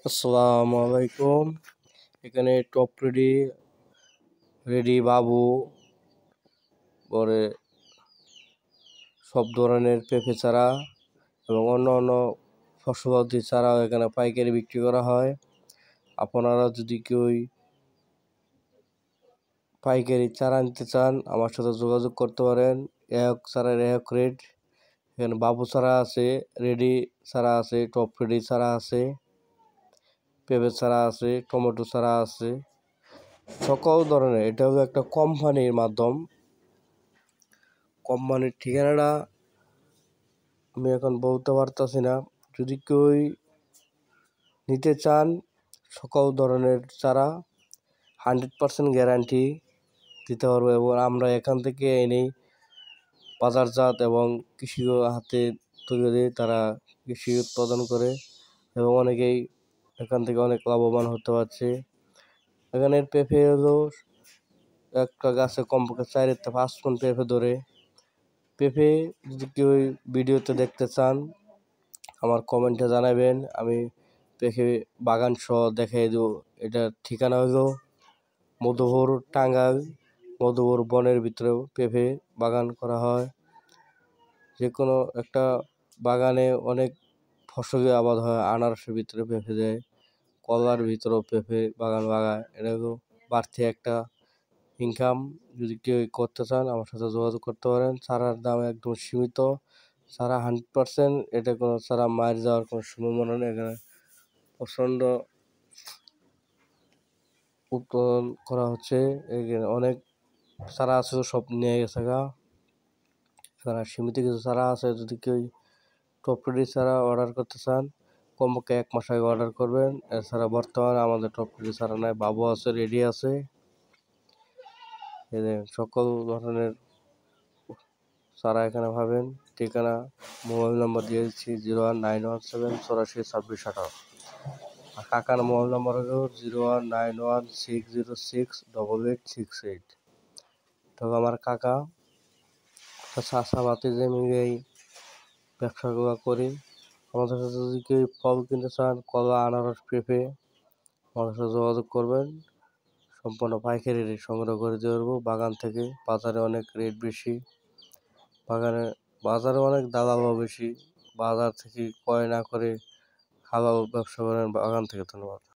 আসসালামু আলাইকুম। এখানে টপ রেডি বাবু পরে সব ধরনের পেঁপে চারা এবং অন্য ফসলাদি চারাও এখানে পাইকারি বিক্রি করা হয়। আপনারা যদি কেউ পাইকারি চারা নিতে চান আমার সাথে যোগাযোগ করতে পারেন। এক চারার এক রেট। এখানে বাবু চারা আছে, রেডি চারা আছে, টপ রেডি চারা আছে, পেঁপে চারা আছে, টমেটো চারা আছে, সকল ধরনের। এটা হলো একটা কোম্পানির মাধ্যম। কোম্পানির ঠিকানাটা আমি এখন বলতে পারতেছি না। যদি কেউ নিতে চান সকল ধরনের চারা 100% গ্যারান্টি দিতে পারবো এবং আমরা এখান থেকে এনেই বাজারজাত এবং কৃষি হাতে তুলে দিয়ে তারা কৃষি উৎপাদন করে এবং অনেকেই এখান থেকে অনেক লাভবান হতে পারছে। এখানের পেঁপে হলো একটা গাছে কমপক্ষে 4 থেকে 5 মণ পেঁপে ধরে। পেঁপে যদি কেউ ভিডিওতে দেখতে চান আমার কমেন্টে জানাবেন, আমি পেঁপে বাগান সহ দেখিয়ে দেবো। এটার ঠিকানা হলো মধুপুর, টাঙ্গাইল। মধুপুর বনের ভিতরেও পেঁপে বাগান করা হয়। যে কোনো একটা বাগানে অনেক ফসলি আবাদ হয়। আনারসের ভিতরে পেঁপে দেয়, কলার ভিতরেও পেঁপে বাগান লাগায়। এটা হলো বাড়তি একটা ইনকাম। যদি কেউ করতে চান আমার সাথে যোগাযোগ করতে পারেন। চারার দাম একদম সীমিত। চারা 100%, এটা কোনো চারা মার যাওয়ার কোনো সম্ভাবনা নেই। এখানে প্রচণ্ড উৎপাদন করা হচ্ছে। এখানে অনেক চারা আছে, সব নিয়ে গেছে গা। এখানে সীমিত কিছু চারা আছে। যদি কেউ টপ রেডি চারা অর্ডার করতে চান কমপক্ষে 1 মাস আগে অর্ডার করবেন। এছাড়া বর্তমানে আমাদের টপ রেডি চারা নাই, বাবু আছে, রেডি আছে। সকল ধরনের চারা এখানে পাবেন। ঠিকানা, মোবাইল নাম্বার দিয়ে দিচ্ছি 01917842628। আর কাকার মোবাইল নাম্বার হলো 01916068868। তবে আমার কাকা চাষাবাদে যে মিলেই ব্যবসাগুলো করি। আমাদের সাথে যদি কেউ ফল কিনতে চান, কলা, আনারস, পেঁপে, আমাদের সাথে যোগাযোগ করবেন। সম্পূর্ণ পাইকারি রেট সংগ্রহ করে দিতে পারবো বাগান থেকে। বাজারে অনেক রেট বেশি, বাজারে অনেক দালালও বেশি। বাজার থেকে ক্রয় না করে হালাল ব্যবসা করেন বাগান থেকে। ধন্যবাদ।